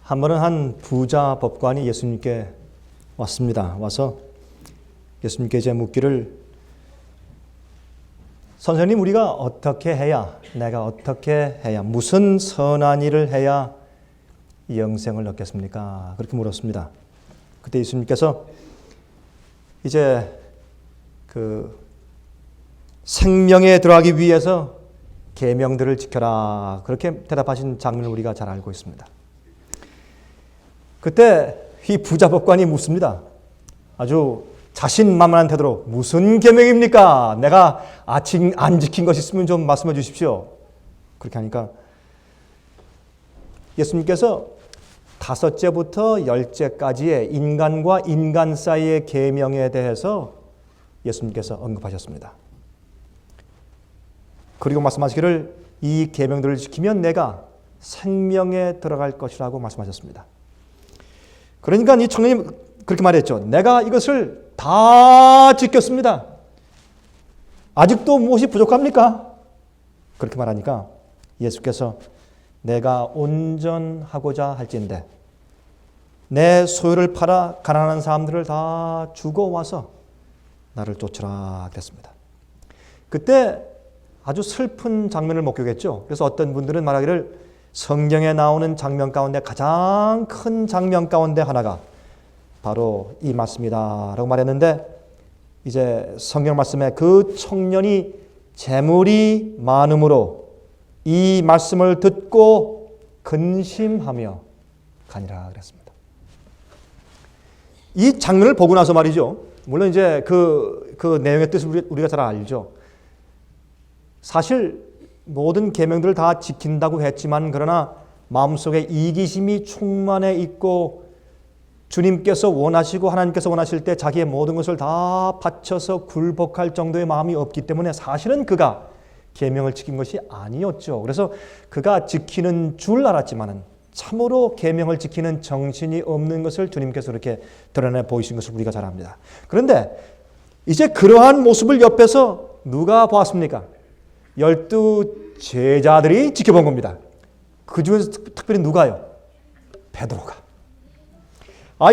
한 번은 한 부자 법관이 예수님께 왔습니다. 와서 예수님께 이제 묻기를, 선생님, 우리가 어떻게 해야, 내가 어떻게 해야, 무슨 선한 일을 해야 영생을 얻겠습니까? 그렇게 물었습니다. 그때 예수님께서 이제 그 생명에 들어가기 위해서 계명들을 지켜라, 그렇게 대답하신 장면을 우리가 잘 알고 있습니다. 그때 이 부자 법관이 묻습니다. 아주 자신만만한 태도로, 무슨 계명입니까? 내가 아직 안 지킨 것이 있으면 좀 말씀해 주십시오. 그렇게 하니까 예수님께서 5째부터 10째까지의 인간과 인간 사이의 계명에 대해서 예수님께서 언급하셨습니다. 그리고 말씀하시기를, 이 계명들을 지키면 내가 생명에 들어갈 것이라고 말씀하셨습니다. 그러니까 이 청년이 그렇게 말했죠. 내가 이것을 다 지켰습니다. 아직도 무엇이 부족합니까? 그렇게 말하니까 예수께서 내가 온전하고자 할진대 내 소유를 팔아 가난한 사람들을 다 주고 와서 나를 쫓으라 그랬습니다. 그때 아주 슬픈 장면을 목격했죠. 그래서 어떤 분들은 말하기를, 성경에 나오는 장면 가운데 가장 큰 장면 가운데 하나가 바로 이 말씀이다 라고 말했는데, 이제 성경 말씀에 그 청년이 재물이 많음으로 이 말씀을 듣고 근심하며 가니라 그랬습니다. 이 장면을 보고 나서 말이죠. 물론 이제 그 내용의 뜻을 우리가 잘 알죠. 사실 모든 계명들을 다 지킨다고 했지만, 그러나 마음속에 이기심이 충만해 있고 주님께서 원하시고 하나님께서 원하실 때 자기의 모든 것을 다 바쳐서 굴복할 정도의 마음이 없기 때문에 사실은 그가 계명을 지킨 것이 아니었죠. 그래서 그가 지키는 줄 알았지만은 참으로 계명을 지키는 정신이 없는 것을 주님께서 이렇게 드러내 보이신 것을 우리가 잘 압니다. 그런데 이제 그러한 모습을 옆에서 누가 보았습니까? 12 제자들이 지켜본 겁니다. 그 중에서 특별히 누가요? 베드로가.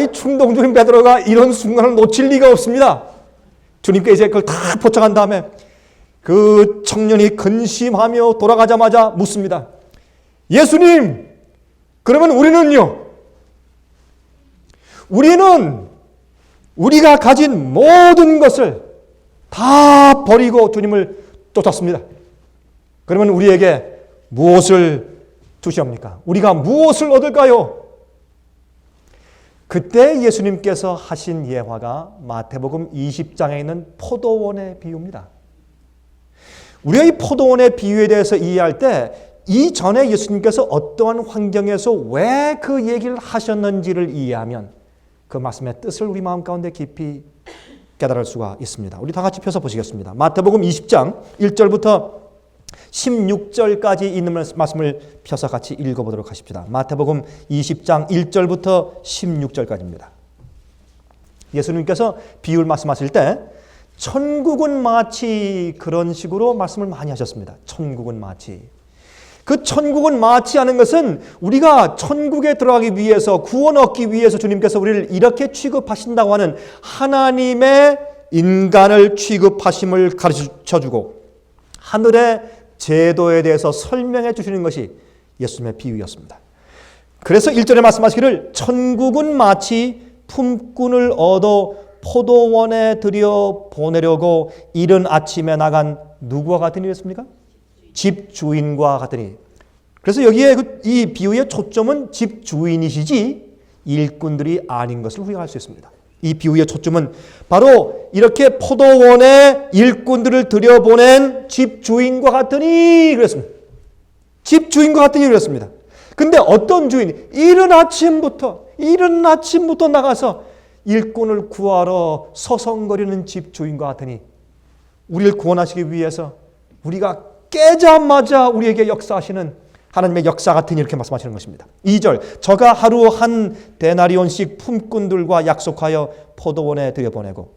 이 충동적인 베드로가 이런 순간을 놓칠 리가 없습니다. 주님께 이제 그걸 다 포착한 다음에 그 청년이 근심하며 돌아가자마자 묻습니다. 예수님, 그러면 우리는요? 우리는 우리가 가진 모든 것을 다 버리고 주님을 쫓았습니다. 그러면 우리에게 무엇을 주시옵니까? 우리가 무엇을 얻을까요? 그때 예수님께서 하신 예화가 마태복음 20장에 있는 포도원의 비유입니다. 우리가 이 포도원의 비유에 대해서 이해할 때 이전에 예수님께서 어떠한 환경에서 왜 그 얘기를 하셨는지를 이해하면 그 말씀의 뜻을 우리 마음 가운데 깊이 깨달을 수가 있습니다. 우리 다 같이 펴서 보시겠습니다. 마태복음 20장 1절부터 16절까지 있는 말씀을 펴서 같이 읽어보도록 하십시다. 마태복음 20장 1절부터 16절까지입니다. 예수님께서 비유를 말씀하실 때 천국은 마치, 그런 식으로 말씀을 많이 하셨습니다. 천국은 마치. 그 천국은 마치 하는 것은 우리가 천국에 들어가기 위해서, 구원 얻기 위해서 주님께서 우리를 이렇게 취급하신다고 하는 하나님의 인간을 취급하심을 가르쳐주고 하늘의 제도에 대해서 설명해 주시는 것이 예수님의 비유였습니다. 그래서 1절에 말씀하시기를, 천국은 마치 품꾼을 얻어 포도원에 들여 보내려고 이른 아침에 나간 누구와 같으니 그랬습니까? 집주인과 같으니. 그래서 여기에 이 비유의 초점은 집주인이시지 일꾼들이 아닌 것을 우리가 알 수 있습니다. 이 비유의 초점은 바로 이렇게 포도원에 일꾼들을 들여보낸 집주인과 같으니 그랬습니다. 집주인과 같으니 그랬습니다. 근데 어떤 주인이 이른 아침부터 나가서 일꾼을 구하러 서성거리는 집주인과 같으니, 우리를 구원하시기 위해서 우리가 깨자마자 우리에게 역사하시는 하나님의 역사 같으니 이렇게 말씀하시는 것입니다. 2절, 저가 하루 한 데나리온씩 품꾼들과 약속하여 포도원에 들여보내고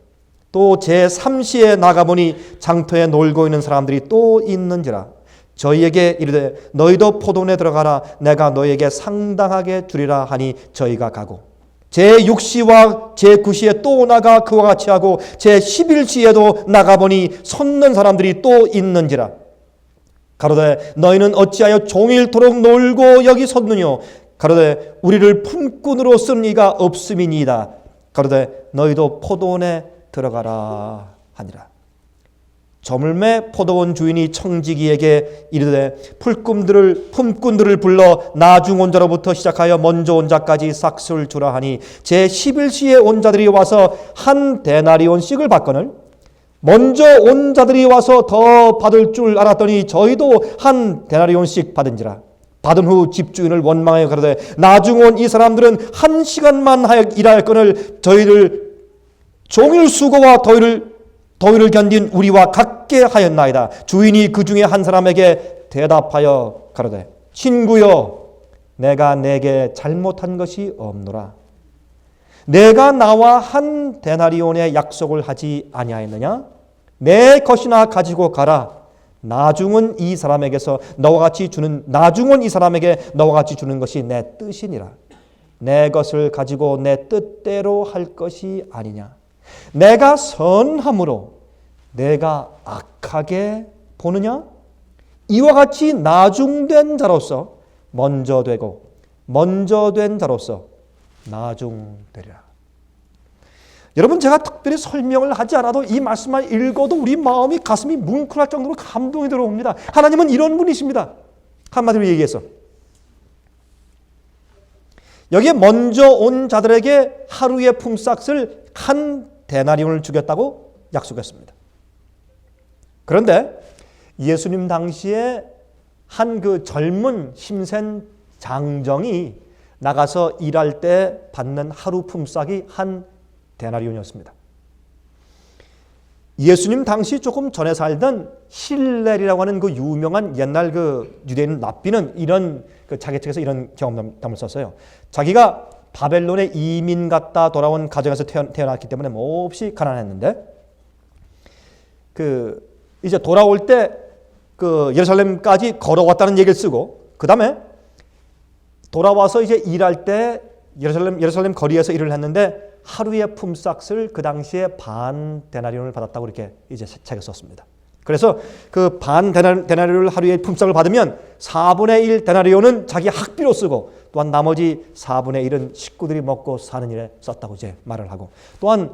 또 제3시에 나가보니 장터에 놀고 있는 사람들이 또 있는지라 저희에게 이르되 너희도 포도원에 들어가라. 내가 너희에게 상당하게 주리라 하니 저희가 가고 제6시와 제9시에 또 나가 그와 같이 하고 제11시에도 나가보니 섰는 사람들이 또 있는지라. 가로되 너희는 어찌하여 종일토록 놀고 여기 섰느뇨. 가로되 우리를 품꾼으로 쓴 이가 없음이니이다. 가로되 너희도 포도원에 들어가라 하니라. 저물매 포도원 주인이 청지기에게 이르되 품꾼들을 불러 나중 온 자로부터 시작하여 먼저 온 자까지 싹쓸 주라 하니 제11시에 온 자들이 와서 한 데나리온씩을 받거늘 먼저 온 자들이 와서 더 받을 줄 알았더니 저희도 한 데나리온씩 받은지라. 받은 후 집주인을 원망하여 가로되 나중 온 이 사람들은 1시간만 일하였거늘 저희를 종일 수고와 더위를 견딘 우리와 같게 하였나이다. 주인이 그 중에 한 사람에게 대답하여 가로되 친구여 내가 내게 잘못한 것이 없노라. 내가 나와 한 데나리온의 약속을 하지 아니하였느냐? 내 것이나 가지고 가라. 나중은 이 사람에게서 너와 같이 주는 것이 내 뜻이니라. 내 것을 가지고 내 뜻대로 할 것이 아니냐? 내가 선함으로 내가 악하게 보느냐? 이와 같이 나중된 자로서 먼저 되고 먼저 된 자로서 나중되리라. 여러분, 제가 특별히 설명을 하지 않아도 이 말씀만 읽어도 우리 마음이 가슴이 뭉클할 정도로 감동이 들어옵니다. 하나님은 이런 분이십니다. 한마디로 얘기해서 여기에 먼저 온 자들에게 하루의 품삯을 한 데나리온을 주겠다고 약속했습니다. 그런데 예수님 당시에 한 그 젊은 힘센 장정이 나가서 일할 때 받는 하루 품삯이 한 데나리온이었습니다. 예수님 당시 조금 전에 살던 힐렐이라고 하는 그 유명한 옛날 그 유대인 랍비는 이런 자기 책에서 이런 경험담을 썼어요. 자기가 바벨론에 이민 갔다 돌아온 가정에서 태어났기 때문에 몹시 가난했는데 이제 돌아올 때 예루살렘까지 걸어왔다는 얘기를 쓰고 그 다음에 돌아와서 이제 일할 때 예루살렘 거리에서 일을 했는데 하루의 품삯을 그 당시에 반 데나리온을 받았다고 이렇게 이제 책에 썼습니다. 그래서 그 반 데나리온을 하루의 품삯을 받으면 4분의 1 데나리온은 자기 학비로 쓰고 또한 나머지 4분의 1은 식구들이 먹고 사는 일에 썼다고 이제 말을 하고 또한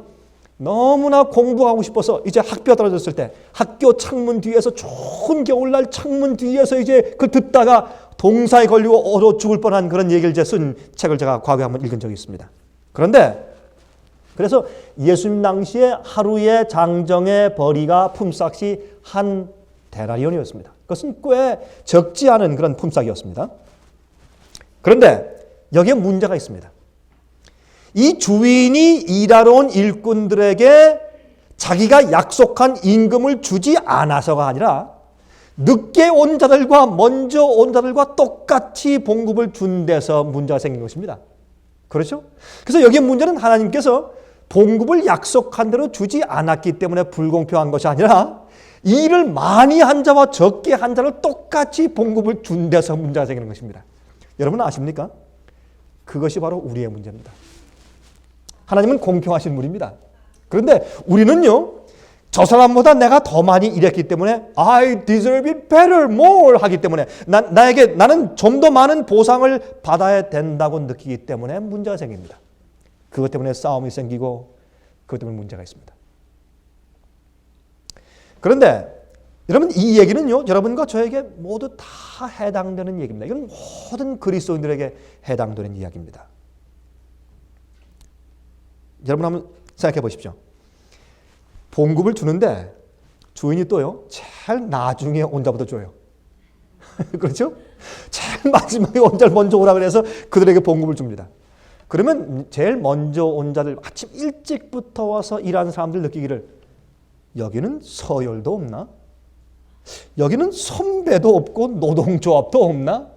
너무나 공부하고 싶어서 이제 학비가 떨어졌을 때 학교 창문 뒤에서 좋은 겨울날 창문 뒤에서 이제 그걸 듣다가 동사에 걸리고 얼어 죽을 뻔한 그런 얘기를 이제 쓴 책을 제가 과거에 한번 읽은 적이 있습니다. 그래서 예수님 당시에 하루의 장정의 벌이가 품삯이 한 데나리온이었습니다. 그것은 꽤 적지 않은 그런 품삯이었습니다. 그런데 여기에 문제가 있습니다. 이 주인이 일하러 온 일꾼들에게 자기가 약속한 임금을 주지 않아서가 아니라 늦게 온 자들과 먼저 온 자들과 똑같이 봉급을 준 데서 문제가 생긴 것입니다. 그렇죠? 그래서 여기에 문제는 하나님께서 봉급을 약속한 대로 주지 않았기 때문에 불공평한 것이 아니라 일을 많이 한 자와 적게 한 자를 똑같이 봉급을 준 데서 문제가 생기는 것입니다. 여러분 아십니까? 그것이 바로 우리의 문제입니다. 하나님은 공평하신 분입니다. 그런데 우리는요, 저 사람보다 내가 더 많이 일했기 때문에 I deserve it better, more 하기 때문에 나는 좀 더 많은 보상을 받아야 된다고 느끼기 때문에 문제가 생깁니다. 그것 때문에 싸움이 생기고 그것 때문에 문제가 있습니다. 그런데 여러분, 이 얘기는요, 여러분과 저에게 모두 다 해당되는 얘기입니다. 이건 모든 그리스도인들에게 해당되는 이야기입니다. 여러분 한번 생각해 보십시오. 봉급을 주는데 주인이 또요, 제일 나중에 온 자부터 줘요. 그렇죠? 제일 마지막에 온 자를 먼저 오라 그래서 그들에게 봉급을 줍니다. 그러면 제일 먼저 온 자들, 아침 일찍부터 와서 일하는 사람들 느끼기를 여기는 서열도 없나? 여기는 선배도 없고 노동조합도 없나?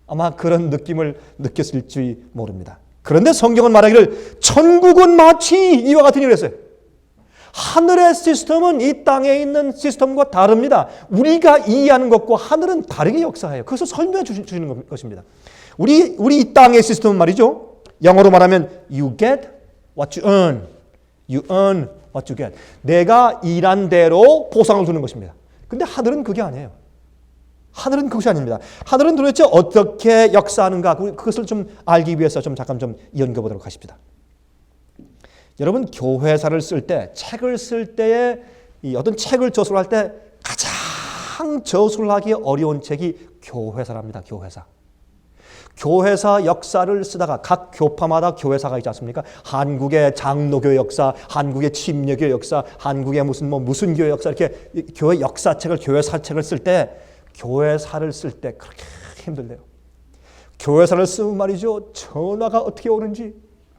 아마 그런 느낌을 느꼈을지 모릅니다. 그런데 성경은 말하기를 천국은 마치 이와 같은 일을 했어요. 하늘의 시스템은 이 땅에 있는 시스템과 다릅니다. 우리가 이해하는 것과 하늘은 다르게 역사해요. 그것을 설명해 주시는 것입니다. 우리 이 땅의 시스템은 말이죠. 영어로 말하면 you get what you earn. You earn what you get. 내가 일한 대로 보상을 주는 것입니다. 근데 하늘은 그게 아니에요. 하늘은 그것이 아닙니다. 하늘은 도대체 어떻게 역사하는가 그것을 좀 알기 위해서 잠깐 연구해보도록 하십시다. 여러분 교회사를 쓸 때 책을 쓸 때에 어떤 책을 저술할 때 가장 저술하기 어려운 책이 교회사랍니다. 교회사. 교회사 역사를 쓰다가 각 교파마다 교회사가 있지 않습니까? 한국의 장로교 역사, 한국의 침례교 역사, 한국의 무슨 교회 역사 이렇게 교회 역사책을 교회사책을 쓸 때 교회사를 쓸 때 그렇게 힘들대요. 교회사를 쓰면 말이죠. 전화가 어떻게 오는지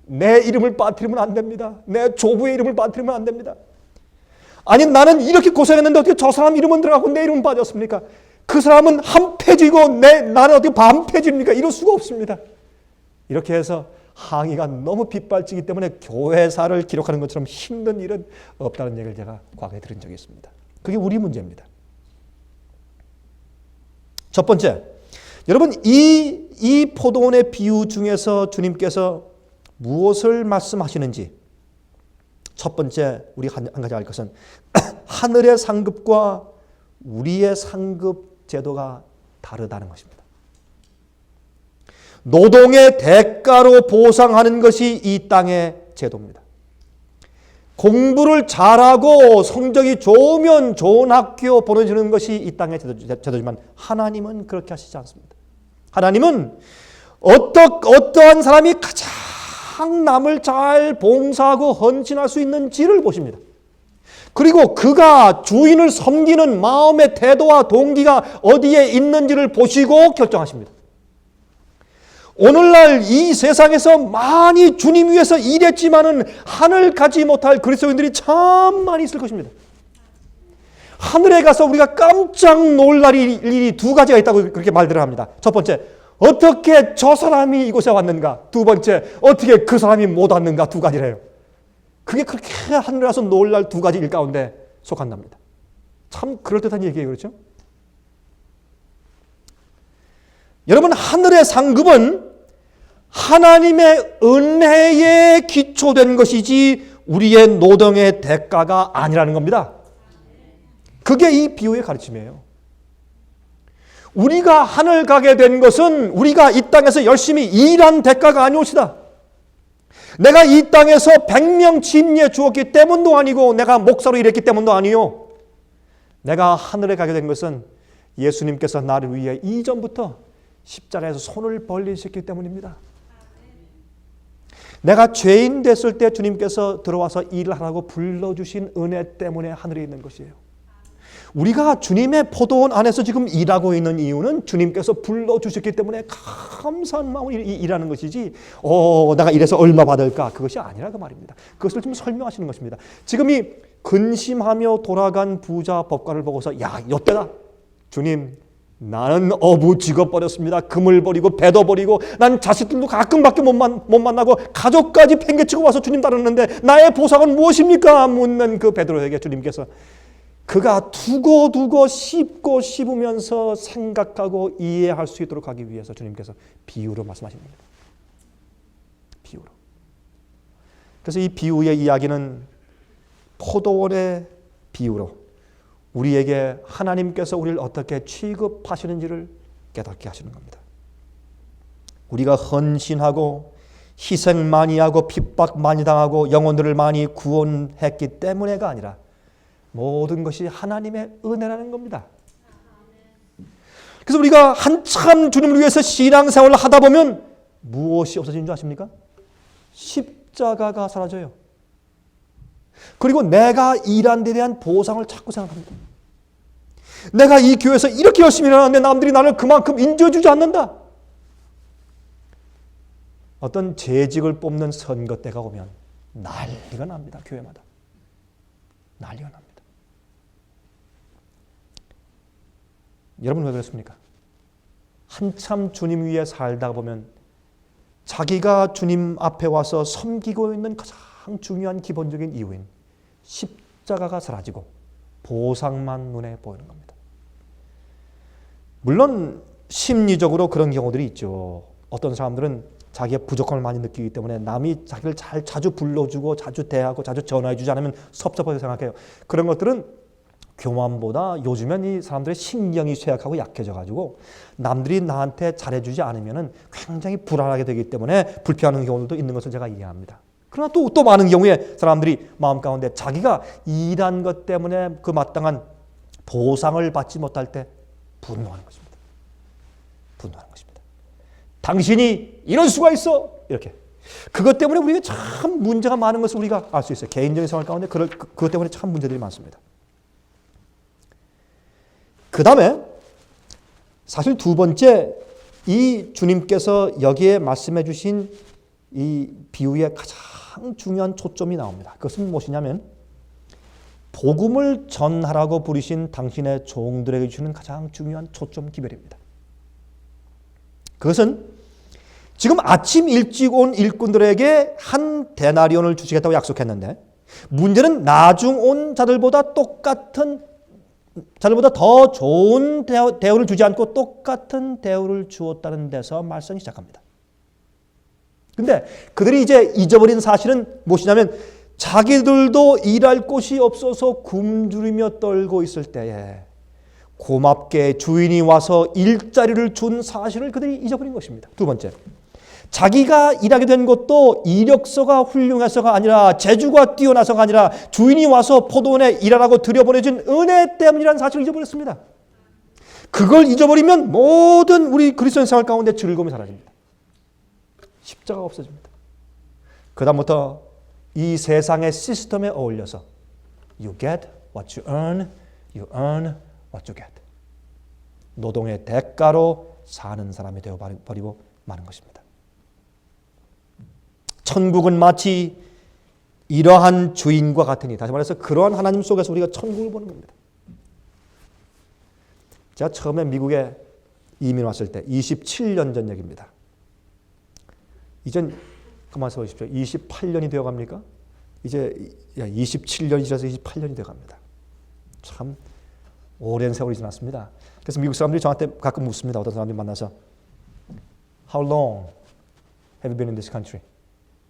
내 이름을 빠뜨리면 안 됩니다. 내 조부의 이름을 빠뜨리면 안 됩니다. 아니 나는 이렇게 고생했는데 어떻게 저 사람 이름은 들어가고 내 이름은 빠졌습니까? 그 사람은 한 페이지고 나는 어떻게 반 페이지입니까? 이럴 수가 없습니다. 이렇게 해서 항의가 너무 빗발치기 때문에 교회사를 기록하는 것처럼 힘든 일은 없다는 얘기를 제가 과거에 들은 적이 있습니다. 그게 우리 문제입니다. 첫 번째, 여러분 이 포도원의 비유 중에서 주님께서 무엇을 말씀하시는지 첫 번째 우리 한 가지 알 것은 하늘의 상급과 우리의 상급 제도가 다르다는 것입니다. 노동의 대가로 보상하는 것이 이 땅의 제도입니다. 공부를 잘하고 성적이 좋으면 좋은 학교 보내주는 것이 이 땅의 제도지만 하나님은 그렇게 하시지 않습니다. 하나님은 어떠한 사람이 가장 남을 잘 봉사하고 헌신할 수 있는지를 보십니다. 그리고 그가 주인을 섬기는 마음의 태도와 동기가 어디에 있는지를 보시고 결정하십니다. 오늘날 이 세상에서 많이 주님 위해서 일했지만은 하늘 가지 못할 그리스도인들이 참 많이 있을 것입니다. 하늘에 가서 우리가 깜짝 놀랄 일이 두 가지가 있다고 그렇게 말들을 합니다. 첫 번째, 어떻게 저 사람이 이곳에 왔는가? 두 번째, 어떻게 그 사람이 못 왔는가? 두 가지래요. 그게 그렇게 하늘에 가서 놀랄 두 가지 일 가운데 속한답니다. 참 그럴듯한 얘기예요. 그렇죠? 여러분 하늘의 상급은 하나님의 은혜에 기초된 것이지 우리의 노동의 대가가 아니라는 겁니다. 그게 이 비유의 가르침이에요. 우리가 하늘 가게 된 것은 우리가 이 땅에서 열심히 일한 대가가 아니옵시다. 내가 이 땅에서 100명 침례 주었기 때문도 아니고 내가 목사로 일했기 때문도 아니요. 내가 하늘에 가게 된 것은 예수님께서 나를 위해 이전부터 십자가에서 손을 벌리셨기 때문입니다. 내가 죄인 됐을 때 주님께서 들어와서 일을 하라고 불러주신 은혜 때문에 하늘에 있는 것이에요. 우리가 주님의 포도원 안에서 지금 일하고 있는 이유는 주님께서 불러주셨기 때문에 감사한 마음으로 일하는 것이지 내가 이래서 얼마 받을까? 그것이 아니라고 말입니다. 그것을 좀 설명하시는 것입니다. 지금 이 근심하며 돌아간 부자 법관을 보고서 야, 이때다. 주님, 나는 어부 직업 버렸습니다. 금을 버리고 배도 버리고 난 자식들도 가끔밖에 못 만나고 가족까지 팽개치고 와서 주님 따르는데 나의 보상은 무엇입니까? 묻는 그 베드로에게 주님께서 그가 두고 씹고 씹으면서 생각하고 이해할 수 있도록 하기 위해서 주님께서 비유로 말씀하십니다. 비유로. 그래서 이 비유의 이야기는 포도원의 비유로 우리에게 하나님께서 우리를 어떻게 취급하시는지를 깨닫게 하시는 겁니다. 우리가 헌신하고 희생 많이 하고 핍박 많이 당하고 영혼들을 많이 구원했기 때문에가 아니라 모든 것이 하나님의 은혜라는 겁니다. 그래서 우리가 한참 주님을 위해서 신앙생활을 하다 보면 무엇이 없어지는 줄 아십니까? 십자가가 사라져요. 그리고 내가 일한 데 대한 보상을 자꾸 생각합니다. 내가 이 교회에서 이렇게 열심히 일하는데 남들이 나를 그만큼 인정해주지 않는다. 어떤 재직을 뽑는 선거 때가 오면 난리가 납니다. 교회마다. 난리가 납니다. 여러분 왜 그렇습니까? 한참 주님 위에 살다 보면 자기가 주님 앞에 와서 섬기고 있는 가장 중요한 기본적인 이유인 십자가가 사라지고 보상만 눈에 보이는 겁니다. 물론 심리적으로 그런 경우들이 있죠. 어떤 사람들은 자기의 부족함을 많이 느끼기 때문에 남이 자기를 자주 불러주고 자주 대하고 자주 전화해주지 않으면 섭섭하게 생각해요. 그런 것들은 교만보다 요즘엔 이 사람들의 신경이 쇠약하고 약해져가지고 남들이 나한테 잘해주지 않으면 굉장히 불안하게 되기 때문에 불평하는 경우도 있는 것을 제가 이해합니다. 그러나 또 많은 경우에 사람들이 마음 가운데 자기가 일한 것 때문에 그 마땅한 보상을 받지 못할 때 분노하는 것입니다. 분노하는 것입니다. 당신이 이럴 수가 있어! 이렇게. 그것 때문에 우리가 참 문제가 많은 것을 우리가 알 수 있어요. 개인적인 생활 가운데 그것 때문에 참 문제들이 많습니다. 그 다음에 사실 두 번째 이 주님께서 여기에 말씀해 주신 이 비유의 가장 중요한 초점이 나옵니다. 그것은 무엇이냐면 복음을 전하라고 부르신 당신의 종들에게 주시는 가장 중요한 초점 기별입니다. 그것은 지금 아침 일찍 온 일꾼들에게 한 데나리온을 주시겠다고 약속했는데 문제는 나중 온 자들보다 더 좋은 대우를 주지 않고 똑같은 대우를 주었다는 데서 말씀이 시작합니다. 근데 그들이 이제 잊어버린 사실은 무엇이냐면 자기들도 일할 곳이 없어서 굶주리며 떨고 있을 때에 고맙게 주인이 와서 일자리를 준 사실을 그들이 잊어버린 것입니다. 두 번째, 자기가 일하게 된 것도 이력서가 훌륭해서가 아니라 재주가 뛰어나서가 아니라 주인이 와서 포도원에 일하라고 들여보내준 은혜 때문이라는 사실을 잊어버렸습니다. 그걸 잊어버리면 모든 우리 그리스도인 생활 가운데 즐거움이 사라집니다. 십자가가 없어집니다. 그 다음부터 이 세상의 시스템에 어울려서 You get what you earn, you earn what you get. 노동의 대가로 사는 사람이 되어버리고 마는 것입니다. 천국은 마치 이러한 주인과 같으니, 다시 말해서 그러한 하나님 속에서 우리가 천국을 보는 겁니다. 제가 처음에 미국에 이민 왔을 때 27년 전 얘기입니다. 이젠 가만히 보십시오. 28년이 되어갑니까? 이제 27년이 지나서 28년이 되어갑니다. 참 오랜 세월이 지났습니다. 그래서 미국 사람들이 저한테 가끔 묻습니다. 어떤 사람들이 만나서 How long have you been in this country?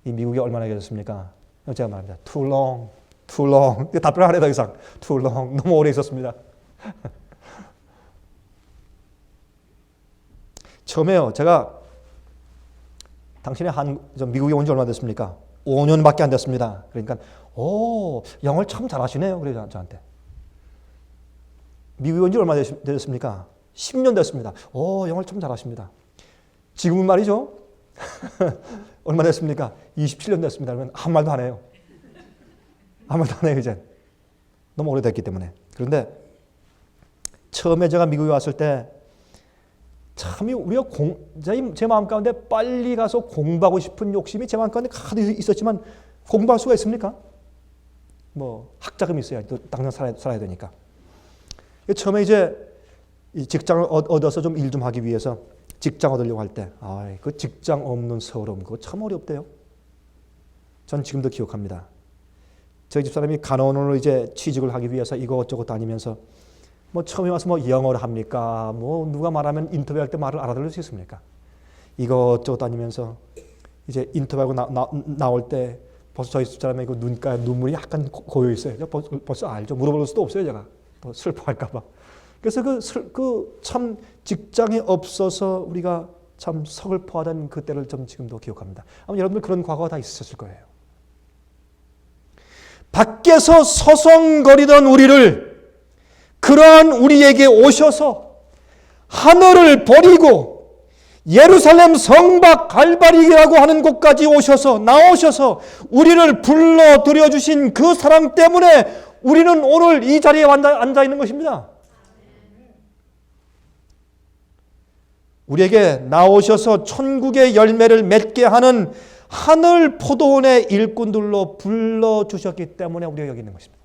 이 미국에 얼마나 계셨습니까? 제가 말합니다. Too long, too long. 답변을 안 해요, 더 이상. Too long. 너무 오래 있었습니다. 처음에요. 제가 당신이 미국에 온 지 얼마 됐습니까? 5년밖에 안 됐습니다. 그러니까 영어를 참 잘하시네요. 그래요, 저한테. 미국에 온 지 얼마 되셨습니까? 10년 됐습니다. 영어를 참 잘하십니다. 지금은 말이죠. 얼마 됐습니까? 27년 됐습니다. 그러면 아무 말도 안 해요. 아무 말도 안 해요, 이제. 너무 오래됐기 때문에. 그런데 처음에 제가 미국에 왔을 때 참 우리가 제 마음 가운데 빨리 가서 공부하고 싶은 욕심이 제 마음 가운데 가득 있었지만 공부할 수가 있습니까? 뭐 학자금이 있어야 또 당장 살아야 되니까. 처음에 이제 이 직장을 얻어서 좀 일 좀 하기 위해서 직장 얻으려고 할 때, 그 직장 없는 서러움 그거 참 어렵대요. 전 지금도 기억합니다. 저희 집사람이 간호원으로 이제 취직을 하기 위해서 이것저것 다니면서 뭐 처음에 와서 뭐 영어를 합니까? 뭐 누가 말하면 인터뷰할 때 말을 알아들을 수 있습니까? 이것저것 다니면서 이제 인터뷰하고 나올 때 벌써 저희 집사람의 그 눈가에 눈물이 약간 고여 있어요. 벌써 알죠. 물어볼 수도 없어요, 제가. 또 슬퍼할까 봐. 그래서 그 참 직장이 없어서 우리가 참 서글퍼하던 그때를 좀 지금도 기억합니다. 아마 여러분들 그런 과거가 다 있으셨을 거예요. 밖에서 서성거리던 우리를 그러한 우리에게 오셔서 하늘을 버리고 예루살렘 성박 갈바리라고 하는 곳까지 나오셔서 우리를 불러들여 주신 그 사랑 때문에 우리는 오늘 이 자리에 앉아 있는 것입니다. 우리에게 나오셔서 천국의 열매를 맺게 하는 하늘 포도원의 일꾼들로 불러주셨기 때문에 우리가 여기 있는 것입니다.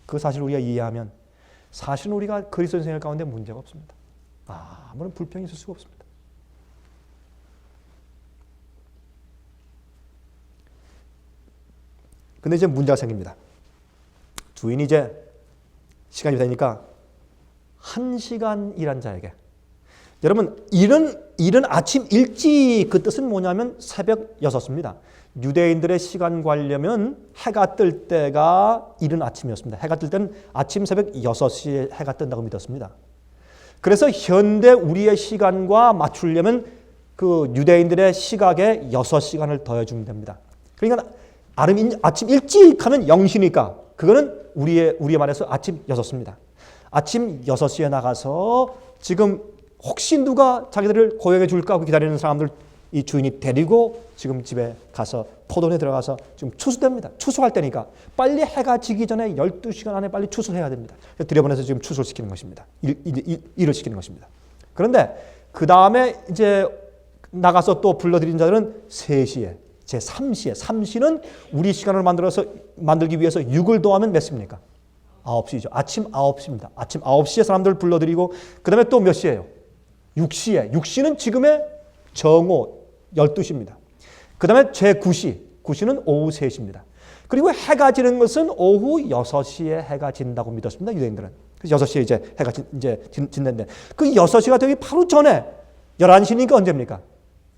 그 사실을 우리가 이해하면 사실은 우리가 그리스도인 생활 가운데 문제가 없습니다. 아무런 불평이 있을 수가 없습니다. 근데 이제 문제가 생깁니다. 주인이 이제 시간이 되니까 1시간 일한 자에게, 여러분 이른 아침 일찍 그 뜻은 뭐냐면 새벽 6시입니다. 유대인들의 시간 관려면 해가 뜰 때가 이른 아침이었습니다. 해가 뜰 때는 아침 새벽 6시에 해가 뜬다고 믿었습니다. 그래서 현대 우리의 시간과 맞추려면 그 유대인들의 시각에 6시간을 더해주면 됩니다. 그러니까 아침 일찍 하면 0시니까 그거는 우리의 말에서 아침 6시입니다. 아침 6시에 나가서 지금 혹시 누가 자기들을 고용해 줄까 하고 기다리는 사람들 이 주인이 데리고 지금 집에 가서 포도원에 들어가서 지금 추수됩니다. 추수할 때니까 빨리 해가 지기 전에 12시간 안에 빨리 추수를 해야 됩니다. 들여보내서 지금 추수를 시키는 것입니다. 일을 시키는 것입니다. 그런데 그 다음에 이제 나가서 또 불러들인 자들은 3시에, 제 3시에, 3시는 우리 시간을 만들기 위해서 6을 더하면 몇 시입니까? 9시죠. 아침 9시입니다. 아침 9시에 사람들을 불러들이고 그 다음에 또 몇 시예요? 6시에. 6시는 지금의 정오 12시입니다. 그 다음에 제 9시. 9시는 오후 3시입니다. 그리고 해가 지는 것은 오후 6시에 해가 진다고 믿었습니다. 유대인들은. 그래서 6시에 이제 해가 진는데 그 6시가 되기 바로 전에 11시니까 언제입니까?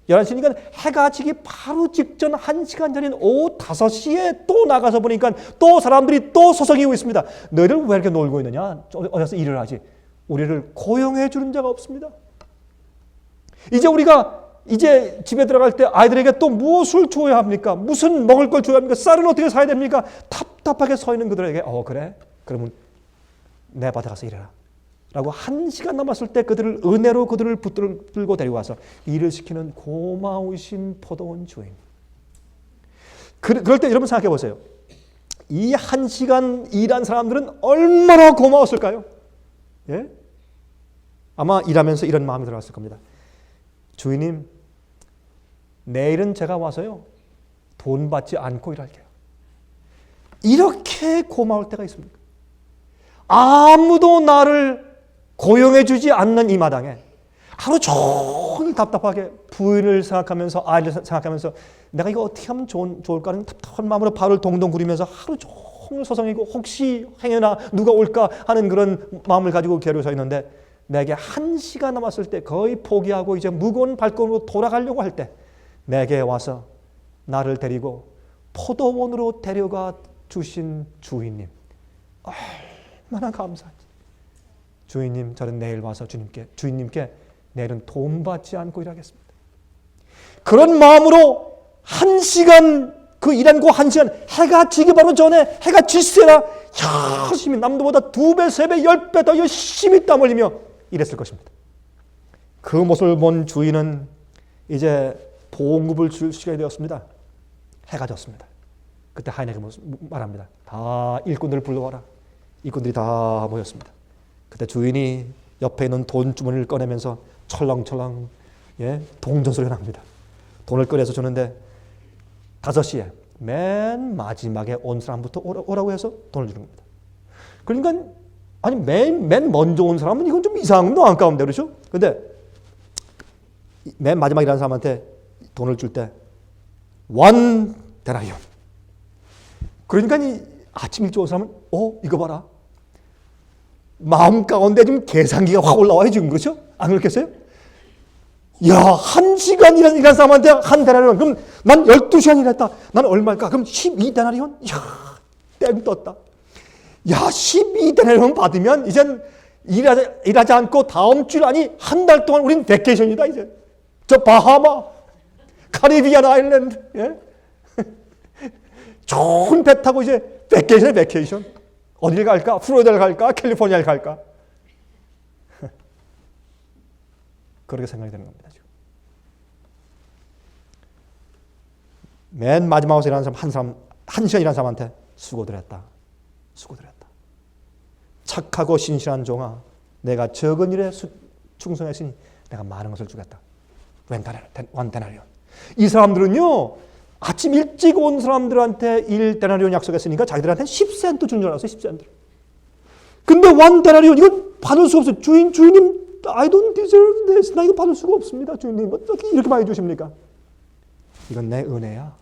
11시니까 해가 지기 바로 직전 1시간 전인 오후 5시에 또 나가서 보니까 또 사람들이 또 소송이고 있습니다. 너희들 왜 이렇게 놀고 있느냐? 어디서 일을 하지? 우리를 고용해 주는 자가 없습니다. 이제 우리가 이제 집에 들어갈 때 아이들에게 또 무엇을 줘야 합니까? 무슨 먹을 걸 줘야 합니까? 쌀은 어떻게 사야 됩니까? 답답하게 서 있는 그들에게 그래? 그러면 내 밭에 가서 일해라. 라고 1시간 남았을 때 그들을 은혜로 그들을 붙들고 데려와서 일을 시키는 고마우신 포도원 주인. 그럴 때 여러분 생각해 보세요. 이 1시간 일한 사람들은 얼마나 고마웠을까요? 예? 아마 일하면서 이런 마음이 들어왔을 겁니다. 주인님, 내일은 제가 와서요 돈 받지 않고 일할게요. 이렇게 고마울 때가 있습니까? 아무도 나를 고용해 주지 않는 이 마당에 하루 종일 답답하게 부인을 생각하면서 아이를 생각하면서 내가 이거 어떻게 하면 좋을까 하는 답답한 마음으로 발을 동동 구리면서 하루 종일 서성이고 혹시 행여나 누가 올까 하는 그런 마음을 가지고 기다리고 서 있는데 내게 1시간 남았을 때 거의 포기하고 이제 무거운 발걸음으로 돌아가려고 할 때 내게 와서 나를 데리고 포도원으로 데려가 주신 주인님, 얼마나 감사한지. 주인님, 저는 내일 와서 주인님께 내일은 돈 받지 않고 일하겠습니다. 그런 마음으로 1시간 그 일한 그 1시간 해가 지기 바로 전에 해가 질세라 열심히 남들보다 2배, 3배, 10배 더 열심히 땀 흘리며 일했을 것입니다. 그 모습을 본 주인은 이제 봉급을 줄 시간이 되었습니다. 해가 졌습니다. 그때 하인에게 말합니다. 다 일꾼들을 불러와라. 일꾼들이 다 모였습니다. 그때 주인이 옆에 있는 돈 주머니를 꺼내면서 철렁철렁 동전 소리가 납니다. 돈을 꺼내서 주는데 5시에 맨 마지막에 온 사람부터 오라고 해서 돈을 주는 겁니다. 그러니까 아니 맨 먼저 온 사람은 이건 좀 이상한 거 아까운데 그렇죠? 근데 맨 마지막에 일하는 사람한테 돈을 줄 때 원 데나리온. 그러니까 이 아침 일찍 온 사람은 이거 봐라. 마음 가운데 지금 계산기가 확 올라와요 지금 그렇죠? 안 그렇겠어요? 야, 1시간 일한 사람한테 한 데나리온. 그럼 난 12시간 일했다. 난 얼마일까? 그럼 12데나리온? 야, 땡 떴다. 야, 12데나리온 받으면 이젠 일하지 않고 다음 주 아니 한 달 동안 우린 베케이션이다 이제. 저 바하마, 카리비안 아일랜드, 좋은 배 타고 이제 베케이션. 어딜 갈까? 플로리다를 갈까? 캘리포니아를 갈까? 그렇게 생각이 되는 겁니다. 지금. 맨 마지막으로 일하는 사람, 1시간 일하는 사람한테 수고들 했다. 착하고 신실한 종아, 내가 적은 일에 충성했으니 내가 많은 것을 주겠다. 원 데나리온. 이 사람들은요, 아침 일찍 온 사람들한테 1데나리온 약속했으니까 자기들한테 10센트 준 줄 알았어요. 10센트. 근데 1데나리온 이건 받을 수 없어요. 주인님, I don't deserve this. 나 이거 받을 수가 없습니다. 주인님, 어떻게 이렇게 많이 주십니까? 이건 내 은혜야.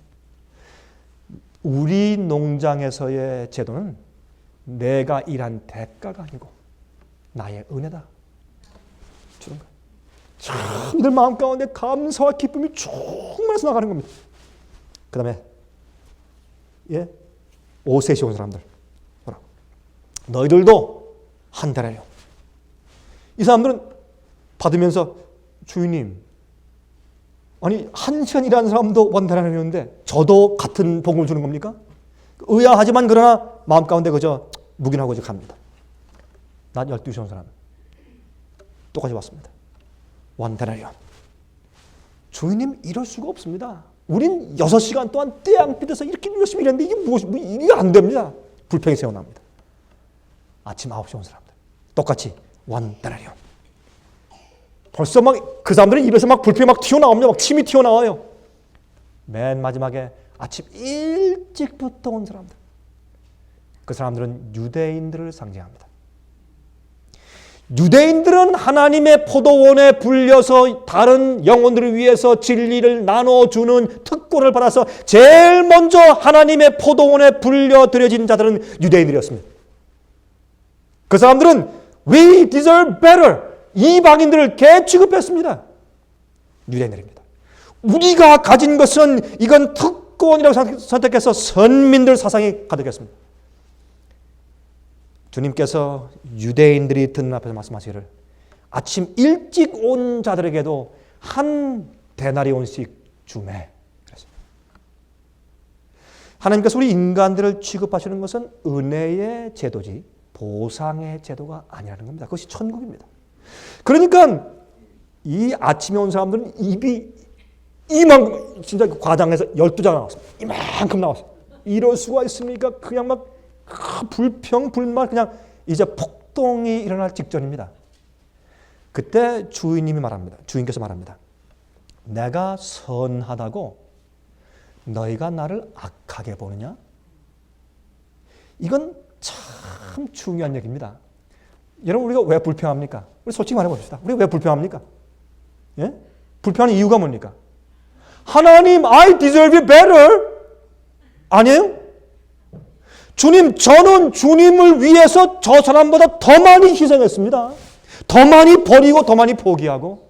우리 농장에서의 제도는 내가 일한 대가가 아니고 나의 은혜다 주는 거예요. 참 늘 마음 가운데 감사와 기쁨이 충만해서 나가는 겁니다. 그 다음에 5셋이 온 사람들 뭐라고? 너희들도 한 달에요. 이 사람들은 받으면서 주인님, 아니 한 시간 일하는 사람도 원달하는데 저도 같은 복을 주는 겁니까? 의아하지만 그러나 마음 가운데 그저 묵인하고 이제 갑니다. 낮 12시에 온 사람 똑같이 왔습니다. 원달하리온. 주인님 이럴 수가 없습니다. 우린 6시간 동안 떼양 삐져서 이렇게 열심히 일했는데 이게 이게 안 됩니다. 불평이 새어납니다. 아침 9시에 온 사람들 똑같이 원달하리온. 벌써 막 그 사람들은 입에서 막 불평이 막 튀어나옵니다. 막 침이 튀어나와요. 맨 마지막에 아침 일찍부터 온 사람들. 그 사람들은 유대인들을 상징합니다. 유대인들은 하나님의 포도원에 불려서 다른 영혼들을 위해서 진리를 나눠주는 특권을 받아서 제일 먼저 하나님의 포도원에 불려들여진 자들은 유대인들이었습니다. 그 사람들은 We deserve better. 이방인들을 개 취급했습니다. 유대인들입니다. 우리가 가진 것은 이건 특권이라고 선택해서 선민들 사상이 가득했습니다. 주님께서 유대인들이 듣는 앞에서 말씀하시기를 아침 일찍 온 자들에게도 한 데나리온씩 주매. 하나님께서 우리 인간들을 취급하시는 것은 은혜의 제도지 보상의 제도가 아니라는 겁니다. 그것이 천국입니다. 그러니까 이 아침에 온 사람들은 입이 이만큼 진짜 과장해서 12장 나왔습니다. 이만큼 나왔어요. 이럴 수가 있습니까? 그냥 막 불평, 불만 그냥 이제 폭동이 일어날 직전입니다. 그때 주인님이 말합니다. 주인께서 말합니다. 내가 선하다고 너희가 나를 악하게 보느냐? 이건 참 중요한 얘기입니다. 여러분 우리가 왜 불평합니까? 우리 솔직히 말해봅시다. 우리 왜 불평합니까? 예? 불평하는 이유가 뭡니까? 하나님, I deserve better. 아니에요? 주님, 저는 주님을 위해서 저 사람보다 더 많이 희생했습니다. 더 많이 버리고 더 많이 포기하고.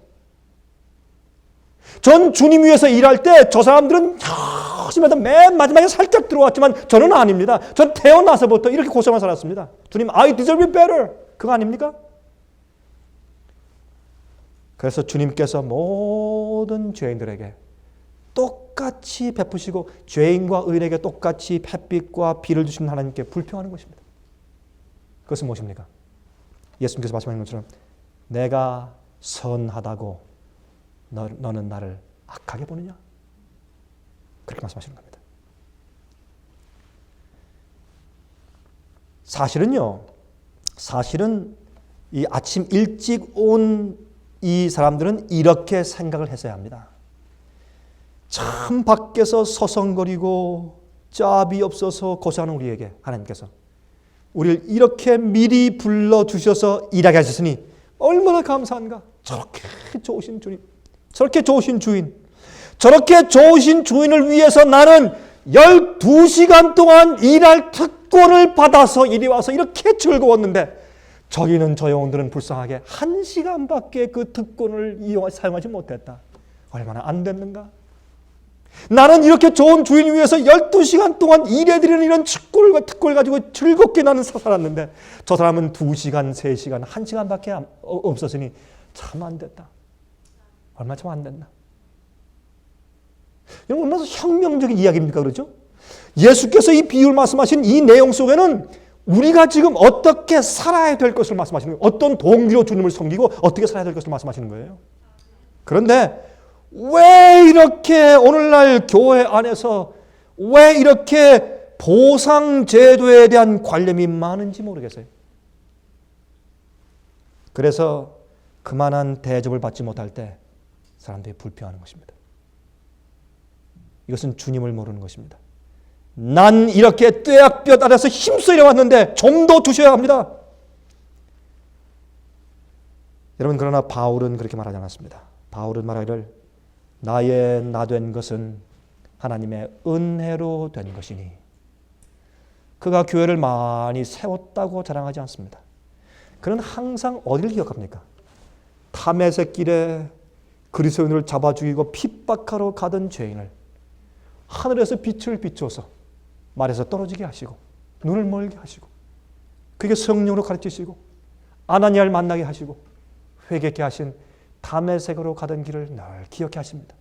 전 주님 위해서 일할 때 저 사람들은 열심히 하다 맨 마지막에 살짝 들어왔지만 저는 아닙니다. 전 태어나서부터 이렇게 고생을 살았습니다. 주님, I deserve better. 그거 아닙니까? 그래서 주님께서 모든 죄인들에게 똑같이 베푸시고 죄인과 의인에게 똑같이 햇빛과 비를 주시는 하나님께 불평하는 것입니다. 그것은 무엇입니까? 예수님께서 말씀하신 것처럼 내가 선하다고 너는 나를 악하게 보느냐? 그렇게 말씀하시는 겁니다. 사실은 이 아침 일찍 온 이 사람들은 이렇게 생각을 했어야 합니다. 참 밖에서 서성거리고 짭이 없어서 고생하는 우리에게 하나님께서 우리를 이렇게 미리 불러주셔서 일하게 하셨으니 얼마나 감사한가. 저렇게 좋으신 주님, 저렇게 좋으신 주인, 저렇게 좋으신 주인을 위해서 나는 12시간 동안 일할 특권을 받아서 이리 와서 이렇게 즐거웠는데 저희는 저 영혼들은 불쌍하게 1시간밖에 그 특권을 사용하지 못했다. 얼마나 안 됐는가? 나는 이렇게 좋은 주인 위해서 12시간 동안 일해드리는 이런 특권을 가지고 즐겁게 나는 살았는데 저 사람은 2시간, 3시간, 1시간밖에 없었으니 참 안 됐다. 얼마나 참 안 됐나? 이건 얼마나 혁명적인 이야기입니까? 그렇죠? 예수께서 이 비유를 말씀하신 이 내용 속에는 우리가 지금 어떻게 살아야 될 것을 말씀하시는 거예요. 어떤 동기로 주님을 섬기고 어떻게 살아야 될 것을 말씀하시는 거예요. 그런데 왜 이렇게 오늘날 교회 안에서 왜 이렇게 보상제도에 대한 관념이 많은지 모르겠어요. 그래서 그만한 대접을 받지 못할 때 사람들이 불평하는 것입니다. 이것은 주님을 모르는 것입니다. 난 이렇게 떼약볕 아래서 힘써 일해왔는데 좀 더 주셔야 합니다. 여러분 그러나 바울은 그렇게 말하지 않았습니다. 바울은 말하기를 나의 나 된 것은 하나님의 은혜로 된 것이니 그가 교회를 많이 세웠다고 자랑하지 않습니다. 그는 항상 어디를 기억합니까? 다메섹 길에 그리스도인을 잡아 죽이고 핍박하러 가던 죄인을 하늘에서 빛을 비춰서 말에서 떨어지게 하시고 눈을 멀게 하시고 그게 성령으로 가르치시고 아나니아를 만나게 하시고 회개케 하신 다메섹으로 가던 길을 늘 기억해 하십니다.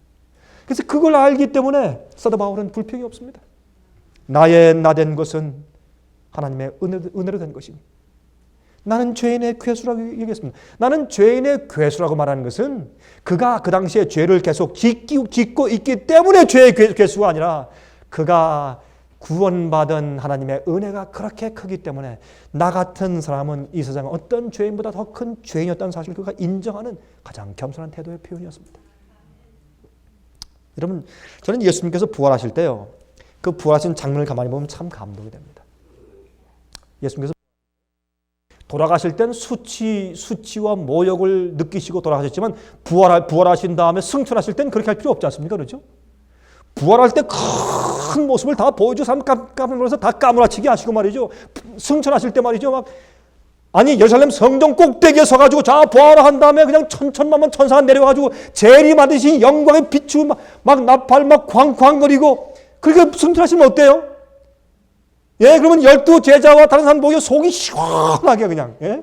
그래서 그걸 알기 때문에 사도 바울은 불평이 없습니다. 나의 나된 것은 하나님의 은혜로 된 것이니 나는 죄인의 괴수라고 얘기했습니다. 나는 죄인의 괴수라고 말하는 것은 그가 그 당시에 죄를 계속 짓고 있기 때문에 죄의 괴수가 아니라 그가 구원받은 하나님의 은혜가 그렇게 크기 때문에 나 같은 사람은 이 세상 어떤 죄인보다 더 큰 죄인이었다는 사실을 그가 인정하는 가장 겸손한 태도의 표현이었습니다. 여러분, 저는 예수님께서 부활하실 때요, 그 부활하신 장면을 가만히 보면 참 감동이 됩니다. 예수님께서 돌아가실 땐 수치와 모욕을 느끼시고 돌아가셨지만 부활하신 다음에 승천하실 땐 그렇게 할 필요 없지 않습니까? 그렇죠? 부활할 때 큰 모습을 다 보여주고 사람 깜짝 놀라서 다 까무라치게 하시고 말이죠. 승천하실 때 말이죠. 막 아니 예루살렘 성전 꼭대기에 서가지고 자 부활한 다음에 그냥 천천만만 천사가 내려와가지고 재림하듯이 영광에 비추고 막 나팔 막 쾅쾅거리고 그렇게 승천하시면 어때요? 예, 그러면 12 제자와 다른 사람 보기 속이 시원하게 그냥 예?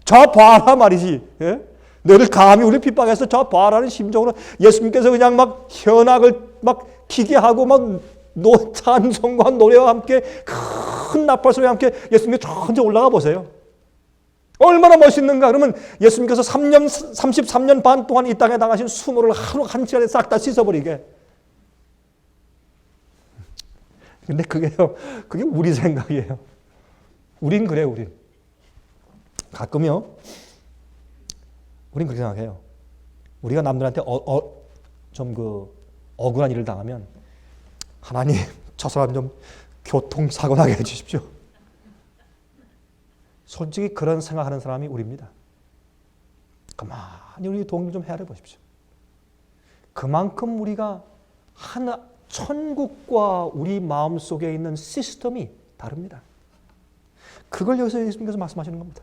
저 봐라 말이지. 예? 너를 감히 우리 핍박해서 저 봐라는 심정으로 예수님께서 그냥 막 현악을 막 기게 하고 막 찬송과 노래와 함께 큰 나팔 소리와 함께 예수님께서 천천히 올라가 보세요. 얼마나 멋있는가. 그러면 예수님께서 33년 반 동안 이 땅에 당하신 수모를 하루 한 시간에 싹 다 씻어버리게. 근데 그게 우리 생각이에요. 우린 그래요, 우린. 가끔요, 우린 그렇게 생각해요. 우리가 남들한테 억울한 일을 당하면 하나님, 저 사람 좀 교통사고 나게 해주십시오. 솔직히 그런 생각하는 사람이 우리입니다. 가만히 우리 동일 좀 헤아려 보십시오. 그만큼 우리가 천국과 우리 마음속에 있는 시스템이 다릅니다. 그걸 여기서 예수님께서 말씀하시는 겁니다.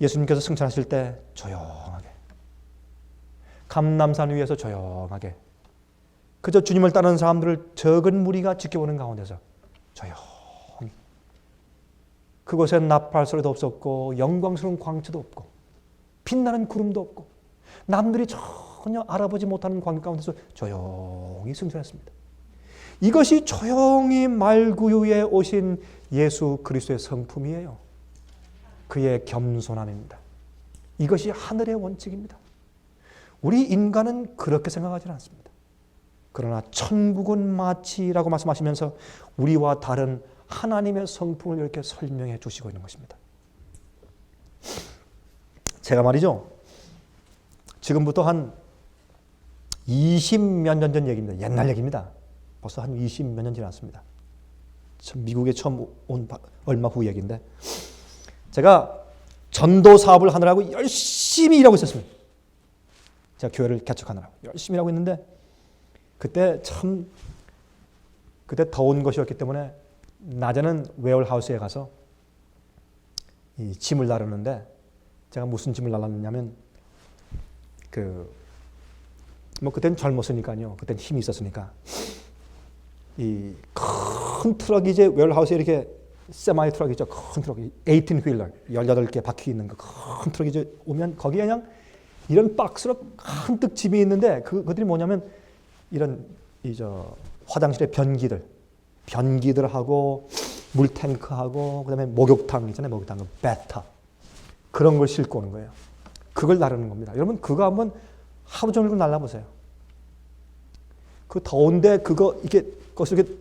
예수님께서 승천하실 때 조용하게, 감람산 위에서 조용하게, 그저 주님을 따르는 사람들을 적은 무리가 지켜보는 가운데서 조용히, 그곳엔 나팔 소리도 없었고 영광스러운 광채도 없고 빛나는 구름도 없고 남들이 전혀 알아보지 못하는 광경 가운데서 조용히 승천했습니다. 이것이 조용히 말구유에 오신 예수 그리스도의 성품이에요. 그의 겸손함입니다. 이것이 하늘의 원칙입니다. 우리 인간은 그렇게 생각하지는 않습니다. 그러나 천국은 마치라고 말씀하시면서 우리와 다른 하나님의 성품을 이렇게 설명해 주시고 있는 것입니다. 제가 말이죠, 지금부터 한 20몇 년 전 얘기입니다. 옛날 얘기입니다. 벌써 한 20몇 년 지났습니다. 미국에 처음 온 얼마 후 얘기인데, 제가 전도 사업을 하느라고 열심히 일하고 있었습니다. 제가 교회를 개척하느라고 열심히 일하고 있는데, 그때 더운 것이었기 때문에 낮에는 웨어하우스에 가서 이 짐을 나르는데, 제가 무슨 짐을 나르느냐면 그때는 젊었으니까요. 그때는 힘이 있었으니까 이 큰 트럭이 이제 웨어하우스에 이렇게 세마이 트럭이죠. 큰 트럭이 18휠러 18개 바퀴 있는 큰 트럭이 이제 오면 거기에 그냥 이런 박스로 한뜩 짐이 있는데 그들이 뭐냐면 이런 화장실의 변기들하고 물탱크하고 그다음에 목욕탕 있잖아요. 목욕탕 배터 그런 걸 싣고 오는 거예요. 그걸 나르는 겁니다. 여러분 그거 한번 하루 종일 날라보세요. 그 더운데 그것을 이렇게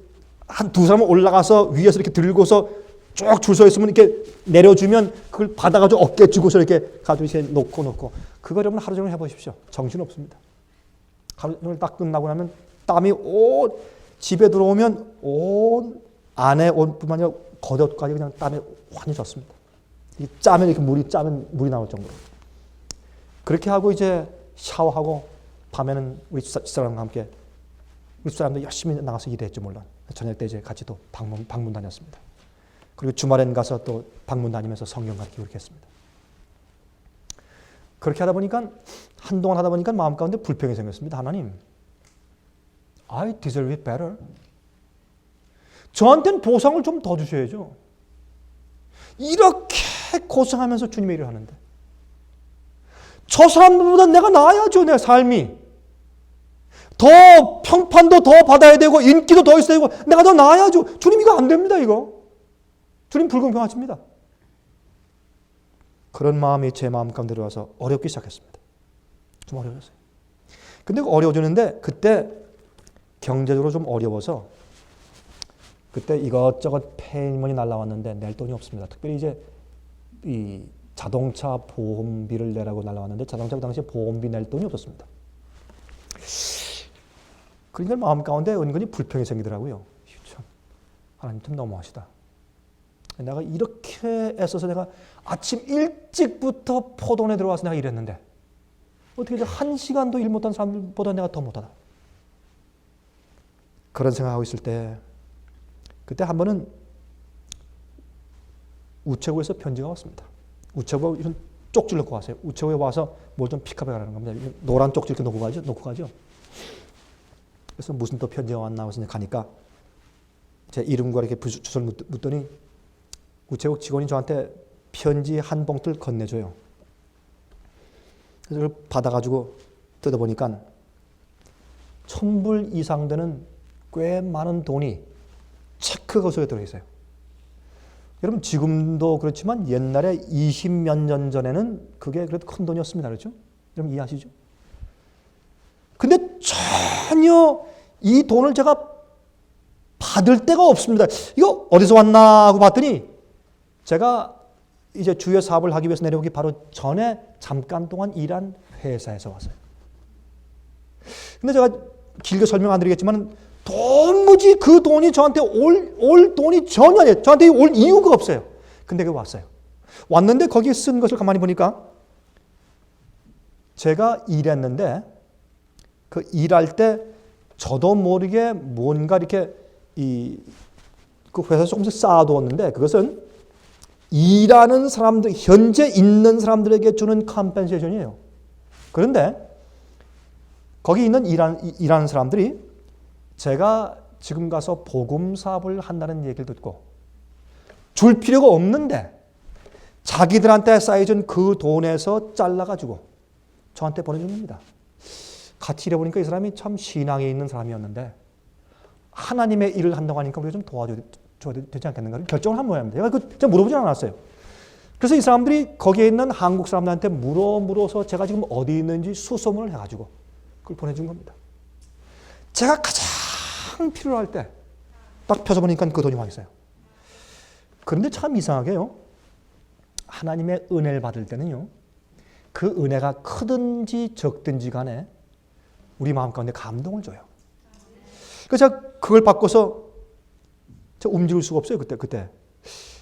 한 두 사람 올라가서 위에서 이렇게 들고서 쭉 줄 서 있으면 이렇게 내려주면 그걸 받아가지고 어깨에 쥐고서 이렇게 가지고 이렇게 놓고 그거 여러분 하루 종일 해보십시오. 정신 없습니다. 하루 종일 딱 끝나고 나면 땀이 집에 들어오면 온 안에 옷뿐만 아니라 겉옷까지 그냥 땀에 완전히 젖습니다. 이 짜면 이렇게 물이 나올 정도로. 그렇게 하고 이제 샤워하고 밤에는 우리 집사람과 함께 우리 사람들 열심히 나가서 일했죠, 물론. 저녁 때 이제 같이 또 방문 다녔습니다. 그리고 주말엔 가서 또 방문 다니면서 성경 가르치고 그렇게 했습니다. 그렇게 하다 보니까 한동안 하다 보니까 마음 가운데 불평이 생겼습니다. 하나님, I deserve it better. 저한테는 보상을 좀 더 주셔야죠. 이렇게 고생하면서 주님의 일을 하는데 저 사람들보다 내가 나아야죠. 내 삶이 더 평판도 더 받아야 되고 인기도 더 있어야 되고 내가 더 나아야죠. 주님 이거 안 됩니다. 이거 주님 불공평하십니다. 그런 마음이 제 마음 가운데 들어와서 어렵기 시작했습니다. 좀 어려웠어요. 근데 어려워지는데 그때 경제적으로 좀 어려워서 그때 이것저것 페이먼이 날라왔는데 낼 돈이 없습니다. 특별히 이제 이 자동차 보험비를 내라고 날라왔는데 자동차 당시에 보험비 낼 돈이 없었습니다. 그러니까 마음 가운데 은근히 불평이 생기더라고요. 참, 하나님 좀 너무하시다. 내가 이렇게 애써서 내가 아침 일찍부터 포동에 들어와서 내가 일했는데 어떻게 1시간도 일 못한 사람들보다 내가 더 못하다. 그런 생각하고 있을 때 그때 한 번은 우체국에서 편지가 왔습니다. 우체국 이런 쪽지를 놓고 왔어요. 우체국에 와서 뭘 좀 픽업해 가라는 겁니다. 노란 쪽지 이렇게 놓고 가죠. 그래서 무슨 또 편지가 왔나 해서 가니까 제 이름과 이렇게 주소를 묻더니 우체국 직원이 저한테 편지 한 봉투를 건네줘요. 그래서 그걸 받아가지고 뜯어보니까 1,000불 이상 되는 꽤 많은 돈이 체크가 속에 들어있어요. 여러분 지금도 그렇지만 옛날에 20몇 년 전에는 그게 그래도 큰 돈이었습니다. 그렇죠? 여러분 이해하시죠? 근데 전혀 이 돈을 제가 받을 데가 없습니다. 이거 어디서 왔나 하고 봤더니 제가 이제 주요 사업을 하기 위해서 내려오기 바로 전에 잠깐 동안 일한 회사에서 왔어요. 근데 제가 길게 설명 안 드리겠지만 도무지 그 돈이 저한테 올 돈이 전혀 아니에요. 저한테 올 이유가 없어요. 근데 그게 왔어요. 왔는데 거기에 쓴 것을 가만히 보니까 제가 일했는데 그 일할 때 저도 모르게 뭔가 이렇게 그 회사에 조금씩 쌓아두었는데 그것은 일하는 사람들, 현재 있는 사람들에게 주는 컴펜세이션이에요. 그런데 거기 있는 일하는 사람들이 제가 지금 가서 복음 사업을 한다는 얘기를 듣고 줄 필요가 없는데 자기들한테 쌓여준 그 돈에서 잘라가지고 저한테 보내준 겁니다. 같이 일해보니까 이 사람이 참 신앙에 있는 사람이었는데 하나님의 일을 한다고 하니까 우리가 좀 도와줘야 되지 않겠는가 결정을 한 모양입니다. 제가 물어보진 않았어요. 그래서 이 사람들이 거기에 있는 한국 사람들한테 물어서 제가 지금 어디 있는지 수소문을 해가지고 그걸 보내준 겁니다. 제가 가장 필요할 때 딱 펴서 보니까 그 돈이 와 있어요. 그런데 참 이상하게요. 하나님의 은혜를 받을 때는요. 그 은혜가 크든지 적든지 간에 우리 마음 가운데 감동을 줘요. 그래서 제가 그걸 받고서 제가 움직일 수가 없어요. 그때.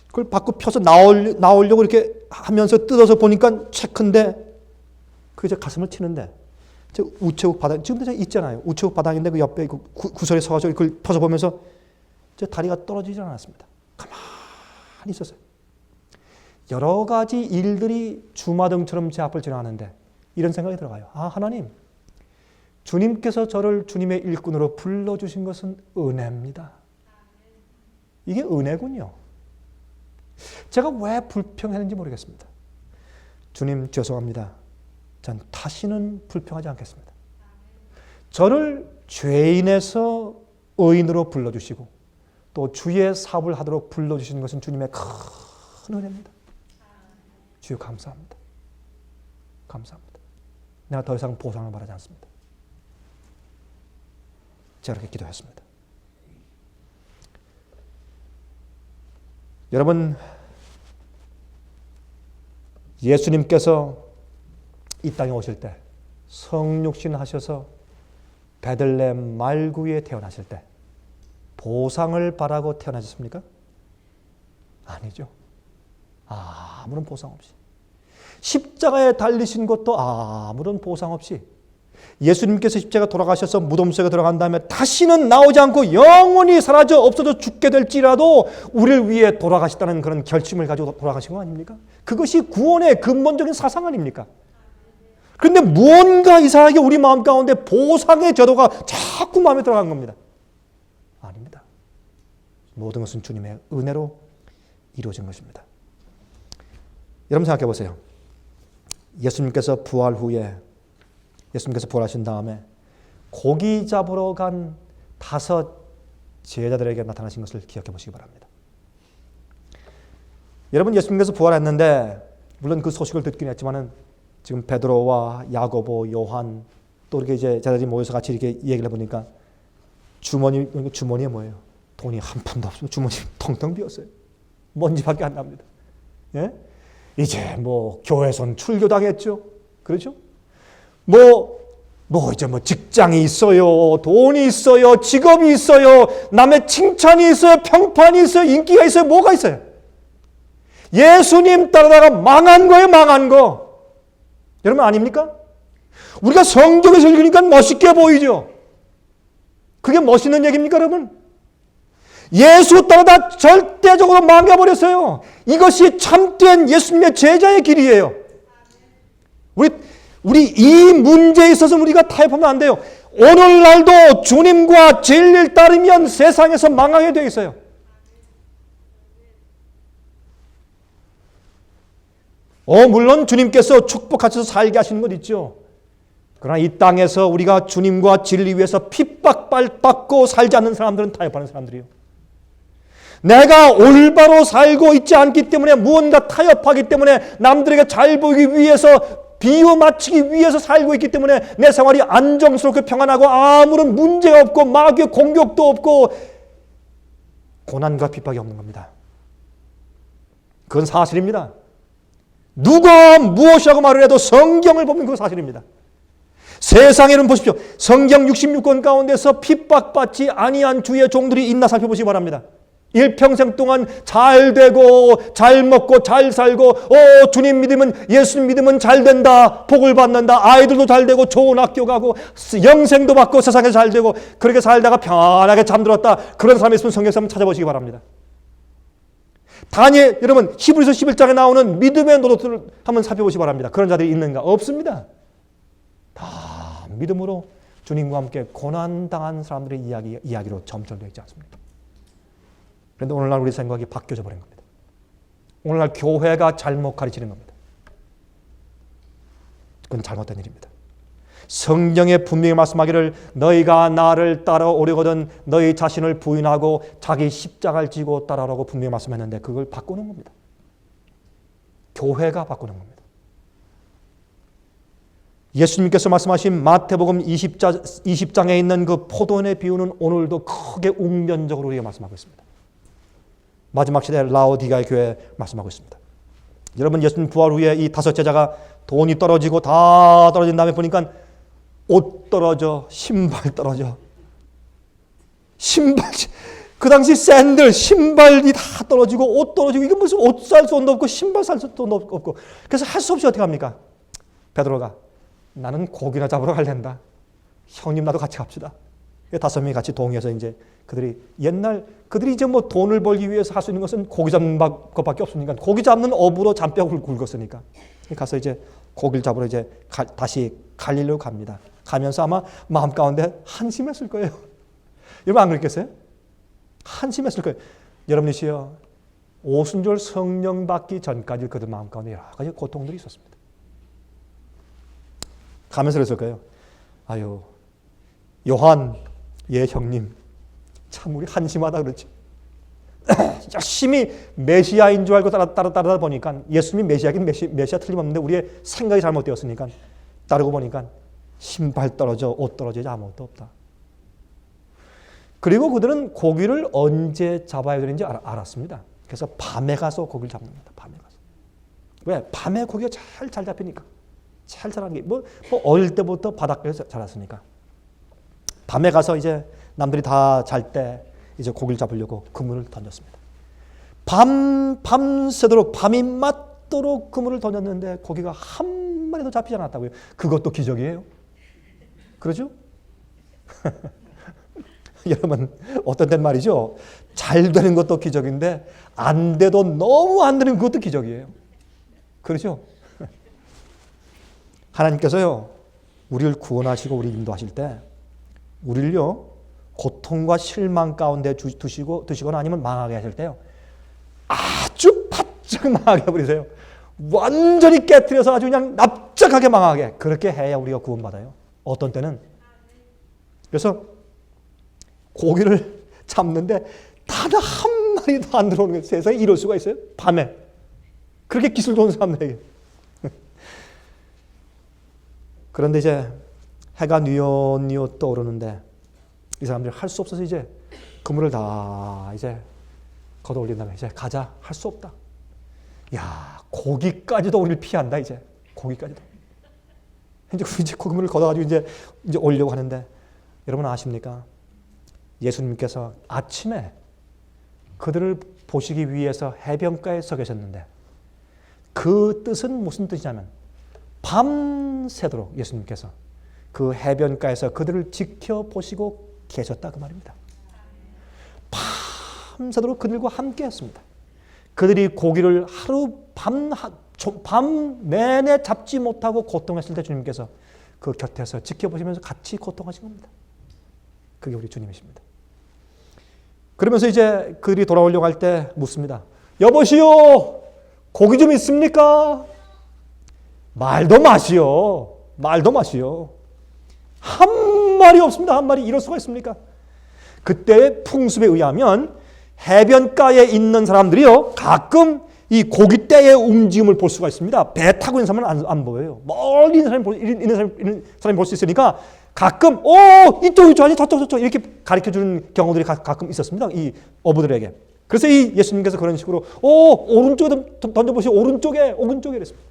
그걸 받고 펴서 나오려고 이렇게 하면서 뜯어서 보니까 체크인데 그게 제 가슴을 치는데 저 우체국 바닥, 지금도 제가 있잖아요. 우체국 바닥인데 그 옆에 그 구설에 서가지고 그걸 펴서 보면서 제 다리가 떨어지지 않았습니다. 가만히 있었어요. 여러 가지 일들이 주마등처럼 제 앞을 지나가는데 이런 생각이 들어가요. 아, 하나님, 주님께서 저를 주님의 일꾼으로 불러주신 것은 은혜입니다. 이게 은혜군요. 제가 왜 불평했는지 모르겠습니다. 주님 죄송합니다. 전 다시는 불평하지 않겠습니다. 저를 죄인에서 의인으로 불러주시고 또 주의 사업을 하도록 불러주시는 것은 주님의 큰 은혜입니다. 주여 감사합니다. 감사합니다. 내가 더 이상 보상을 바라지 않습니다. 제가 그렇게 기도했습니다. 여러분, 예수님께서 이 땅에 오실 때 성육신 하셔서 베들레헴 말구에 태어나실 때 보상을 바라고 태어나셨습니까? 아니죠. 아무런 보상 없이. 십자가에 달리신 것도 아무런 보상 없이 예수님께서 십자가 돌아가셔서 무덤 속에 들어간 다음에 다시는 나오지 않고 영원히 사라져 없어져 죽게 될지라도 우리를 위해 돌아가셨다는 그런 결심을 가지고 돌아가신 거 아닙니까? 그것이 구원의 근본적인 사상 아닙니까? 그런데 무언가 이상하게 우리 마음 가운데 보상의 제도가 자꾸 마음에 들어간 겁니다. 아닙니다. 모든 것은 주님의 은혜로 이루어진 것입니다. 여러분 생각해 보세요. 예수님께서 부활 후에 예수님께서 부활하신 다음에 고기 잡으러 간 5 제자들에게 나타나신 것을 기억해 보시기 바랍니다. 여러분 예수님께서 부활했는데 물론 그 소식을 듣긴 했지만은 지금 베드로와 야고보, 요한 또 이렇게 이제 제자들이 모여서 같이 이렇게 얘기를 해보니까 주머니에 뭐예요? 돈이 한 푼도 없으면 주머니 텅텅 비었어요. 먼지밖에 안 납니다. 예? 이제 뭐 교회선 출교당했죠. 그렇죠? 이제 직장이 있어요. 돈이 있어요. 직업이 있어요. 남의 칭찬이 있어요. 평판이 있어요. 인기가 있어요. 뭐가 있어요? 예수님 따르다가 망한 거예요. 망한 거. 여러분 아닙니까? 우리가 성경에서 읽으니까 멋있게 보이죠. 그게 멋있는 얘기입니까 여러분? 예수 따르다 절대적으로 망해버렸어요. 이것이 참된 예수님의 제자의 길이에요. 우리 이 문제에 있어서 우리가 타협하면 안 돼요. 오늘날도 주님과 진리를 따르면 세상에서 망하게 되어 있어요. 물론 주님께서 축복하셔서 살게 하시는 것 있죠. 그러나 이 땅에서 우리가 주님과 진리 위해서 핍박받고 살지 않는 사람들은 타협하는 사람들이에요. 내가 올바로 살고 있지 않기 때문에 무언가 타협하기 때문에 남들에게 잘 보이기 위해서 비유 맞추기 위해서 살고 있기 때문에 내 생활이 안정스럽고 평안하고 아무런 문제가 없고 마귀의 공격도 없고 고난과 핍박이 없는 겁니다. 그건 사실입니다. 누가 무엇이라고 말을 해도 성경을 보면 그건 사실입니다. 세상에는 보십시오. 성경 66권 가운데서 핍박받지 아니한 주의 종들이 있나 살펴보시기 바랍니다. 일평생 동안 잘 되고 잘 먹고 잘 살고 주님 믿으면 예수님 믿으면 잘 된다. 복을 받는다. 아이들도 잘 되고 좋은 학교 가고 영생도 받고 세상에서 잘 되고 그렇게 살다가 편하게 잠들었다. 그런 사람이 있으면 성경에서 한번 찾아보시기 바랍니다. 여러분 히브리서 11장에 나오는 믿음의 노릇들을 한번 살펴보시기 바랍니다. 그런 자들이 있는가? 없습니다. 다 믿음으로 주님과 함께 고난당한 사람들의 이야기로 점철되어 있지 않습니까? 그런데 오늘날 우리 생각이 바뀌어져 버린 겁니다. 오늘날 교회가 잘못 가르치는 겁니다. 그건 잘못된 일입니다. 성경에 분명히 말씀하기를 너희가 나를 따라오려거든 너희 자신을 부인하고 자기 십자가를 지고 따라오라고 분명히 말씀했는데 그걸 바꾸는 겁니다. 교회가 바꾸는 겁니다. 예수님께서 말씀하신 마태복음 20장에 있는 그 포도원의 비유는 오늘도 크게 웅변적으로 우리에게 말씀하고 있습니다. 마지막 시대 라오디가의 교회에 말씀하고 있습니다. 여러분 예수님 부활 후에 이 5 제자가 돈이 떨어지고 다 떨어진 다음에 보니까 옷 떨어져, 신발 떨어져. 그 당시 샌들, 신발이 다 떨어지고 옷 떨어지고 이게 무슨 옷 살 돈도 없고 신발 살 돈도 없고 그래서 할 수 없이 어떻게 합니까? 베드로가 나는 고기나 잡으러 갈랜다. 형님 나도 같이 갑시다. 5명이 같이 동의해서 이제 그들이 이제 뭐 돈을 벌기 위해서 할 수 있는 것은 고기 잡는 것밖에 없으니까 고기 잡는 업으로 잔뼈를 굵었으니까 가서 이제 고기를 잡으러 이제 다시 갈릴리로 갑니다. 가면서 아마 마음 가운데 한심했을 거예요. 여러분 안 그랬겠어요? 한심했을 거예요. 여러분이시여 오순절 성령 받기 전까지 그들 마음 가운데 여러 가지 고통들이 있었습니다. 가면서 그랬을 거예요. 아유 요한 예 형님 참 우리 한심하다 그렇지. 열심히 메시아인 줄 알고 따르다 보니까 예수님이 메시아긴 메시아 틀림없는데 우리의 생각이 잘못되었으니까 따르고 보니까 신발 떨어져 옷 떨어져 이제 아무것도 없다. 그리고 그들은 고기를 언제 잡아야 되는지 알았습니다. 그래서 밤에 가서 고기를 잡는 겁니다. 밤에 가서. 왜? 밤에 고기가 잘 잡히니까. 잘 자라는 게 뭐 어릴 때부터 바닷가에서 자랐으니까. 밤에 가서 이제 남들이 다 잘 때 이제 고기를 잡으려고 그물을 던졌습니다. 밤새도록 밤이 맞도록 그물을 던졌는데 고기가 한 마리도 잡히지 않았다고요. 그것도 기적이에요. 그러죠? 여러분, 어떤 때는 말이죠. 잘 되는 것도 기적인데 안 돼도 너무 안 되는 것도 기적이에요. 그렇죠? 하나님께서요, 우리를 구원하시고 우리 인도하실 때 우리를요, 고통과 실망 가운데 두시거나 아니면 망하게 하실 때요, 아주 바짝 망하게 해버리세요. 완전히 깨트려서 아주 그냥 납작하게 망하게, 그렇게 해야 우리가 구원받아요. 어떤 때는. 그래서 고기를 잡는데 단 한 마리도 안 들어오는 거예요. 세상에 이럴 수가 있어요? 밤에. 그렇게 기술 좋은 사람들에게. 그런데 이제 해가 뉘엿뉘엿 떠오르는데 이 사람들이 할 수 없어서 이제 그물을 다 이제 걷어 올린 다음에 이제 가자. 할 수 없다. 야, 고기까지도 우리를 피한다. 이제 고기까지도. 이제 그물을 걷어가지고 이제 올려고 하는데, 여러분 아십니까? 예수님께서 아침에 그들을 보시기 위해서 해변가에 서 계셨는데, 그 뜻은 무슨 뜻이냐면 밤새도록 예수님께서 그 해변가에서 그들을 지켜보시고 계셨다, 그 말입니다. 밤새도록 그들과 함께 했습니다. 그들이 고기를 밤 내내 잡지 못하고 고통했을 때 주님께서 그 곁에서 지켜보시면서 같이 고통하신 겁니다. 그게 우리 주님이십니다. 그러면서 이제 그들이 돌아오려고 할 때 묻습니다. 여보시오, 고기 좀 있습니까? 말도 마시오. 말도 마시오. 한 마리 없습니다. 한 마리. 이럴 수가 있습니까? 그때의 풍습에 의하면 해변가에 있는 사람들이요, 가끔 이 고깃대의 움직임을 볼 수가 있습니다. 배 타고 있는 사람은 안 보여요. 멀리 있는 사람이 볼 수 있으니까 가끔 이쪽 아니 저쪽 이렇게 가르쳐주는 경우들이 가끔 있었습니다. 이 어부들에게. 그래서 이 예수님께서 그런 식으로 오른쪽에 던져보시오. 오른쪽에 이랬습니다.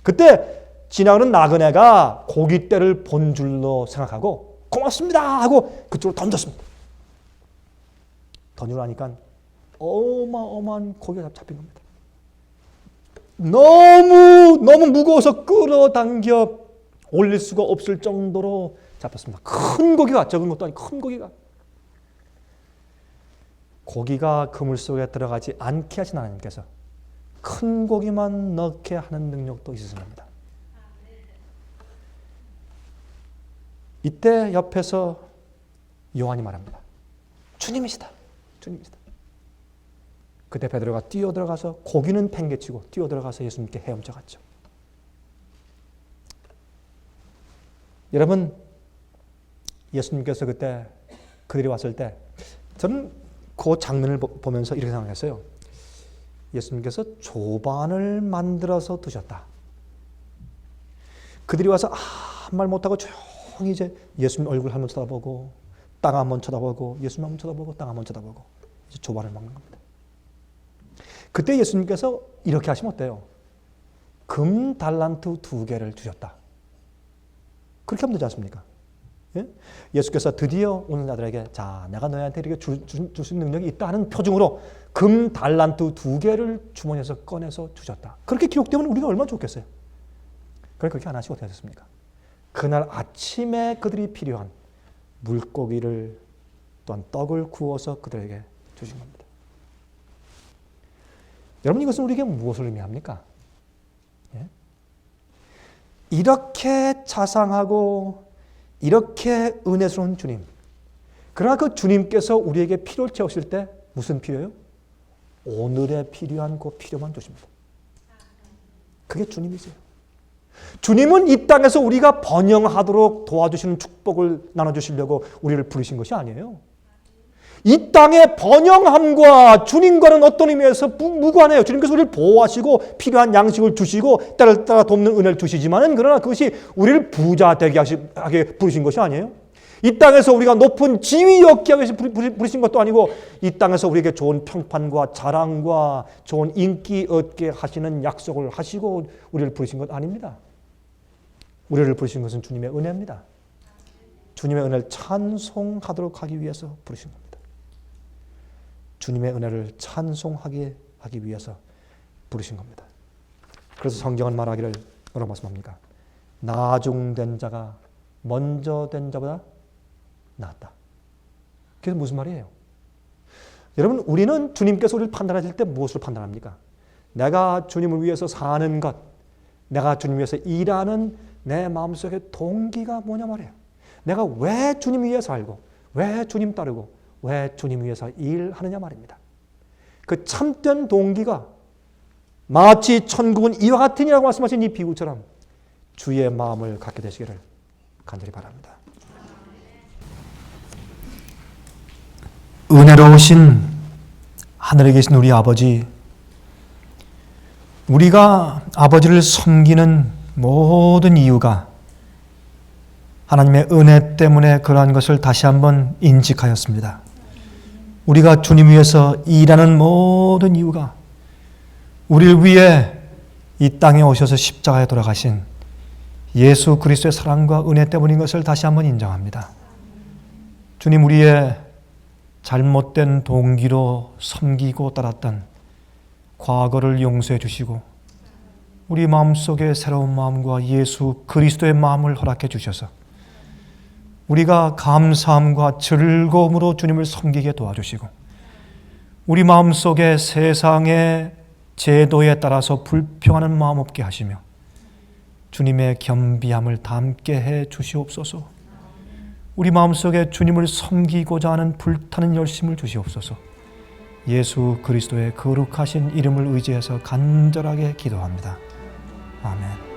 그때 지나가는 나그네가 고깃대를 본 줄로 생각하고 고맙습니다 하고 그쪽으로 던졌습니다. 던지고 나니까 어마어마한 고기가 잡힌 겁니다. 너무 무거워서 끌어당겨 올릴 수가 없을 정도로 잡혔습니다. 큰 고기가, 적은 것도 아니고 큰 고기가. 고기가 그물 속에 들어가지 않게 하신 하나님께서 큰 고기만 넣게 하는 능력도 있으십니다. 이때 옆에서 요한이 말합니다. 주님이시다. 주님이시다. 그때 베드로가 뛰어들어가서 고기는 팽개치고 뛰어들어가서 예수님께 헤엄쳐 갔죠. 여러분, 예수님께서 그때 그들이 왔을 때 저는 그 장면을 보면서 이렇게 생각했어요. 예수님께서 조반을 만들어서 두셨다. 그들이 와서 아무 말 못하고 조용히 이제 예수님 얼굴 한번 쳐다보고 땅 한번 쳐다보고 예수님 한번 쳐다보고 땅 한번 쳐다보고 이제 조반을 먹는 겁니다. 그때 예수님께서 이렇게 하시면 어때요? 금 달란트 2개를 주셨다. 그렇게 하면 되지 않습니까? 예? 예수께서 드디어 오는 자들에게 자, 내가 너희한테 이렇게 줄 수 있는 능력이 있다 하는 표징으로 금 달란트 2개를 주머니에서 꺼내서 주셨다. 그렇게 기록되면 우리가 얼마나 좋겠어요? 그렇게 안 하시고 어떻게 하셨습니까? 그날 아침에 그들이 필요한 물고기를 또한 떡을 구워서 그들에게 주신 겁니다. 여러분, 이것은 우리에게 무엇을 의미합니까? 예? 이렇게 자상하고 이렇게 은혜스러운 주님. 그러나 그 주님께서 우리에게 필요를 채우실 때 무슨 필요예요? 오늘에 필요한 그 필요만 주십니다. 그게 주님이세요. 주님은 이 땅에서 우리가 번영하도록 도와주시는 축복을 나눠주시려고 우리를 부르신 것이 아니에요. 이 땅의 번영함과 주님과는 어떤 의미에서 무관해요. 주님께서 우리를 보호하시고 필요한 양식을 주시고 때를 따라 돕는 은혜를 주시지만은 그러나 그것이 우리를 부자 되게 하게 부르신 것이 아니에요. 이 땅에서 우리가 높은 지위 얻게 하기 위해서 부르신 것도 아니고 이 땅에서 우리에게 좋은 평판과 자랑과 좋은 인기 얻게 하시는 약속을 하시고 우리를 부르신 것 아닙니다. 우리를 부르신 것은 주님의 은혜입니다. 주님의 은혜를 찬송하도록 하기 위해서 부르신 겁니다. 주님의 은혜를 찬송하게 하기 위해서 부르신 겁니다. 그래서 성경은 말하기를 뭐라고 말씀합니까? 나중된 자가 먼저 된 자보다 낫다. 그게 무슨 말이에요? 여러분, 우리는 주님께서 우리를 판단하실 때 무엇을 판단합니까? 내가 주님을 위해서 사는 것, 내가 주님 위해서 일하는 내 마음속의 동기가 뭐냐 말이에요. 내가 왜 주님 위해 살고, 왜 주님 따르고, 왜 주님 위해서 일하느냐 말입니다. 그 참된 동기가 마치 천국은 이와 같으니라고 말씀하신 이 비유처럼 주의 마음을 갖게 되시기를 간절히 바랍니다. 은혜로우신 하늘에 계신 우리 아버지, 우리가 아버지를 섬기는 모든 이유가 하나님의 은혜 때문에 그러한 것을 다시 한번 인식하였습니다. 우리가 주님 위해서 일하는 모든 이유가 우리를 위해 이 땅에 오셔서 십자가에 돌아가신 예수 그리스도의 사랑과 은혜 때문인 것을 다시 한번 인정합니다. 주님, 우리의 잘못된 동기로 섬기고 따랐던 과거를 용서해 주시고 우리 마음속에 새로운 마음과 예수 그리스도의 마음을 허락해 주셔서 우리가 감사함과 즐거움으로 주님을 섬기게 도와주시고 우리 마음속에 세상의 제도에 따라서 불평하는 마음 없게 하시며 주님의 겸비함을 담게 해 주시옵소서. 우리 마음속에 주님을 섬기고자 하는 불타는 열심을 주시옵소서. 예수 그리스도의 거룩하신 이름을 의지해서 간절하게 기도합니다. 아멘.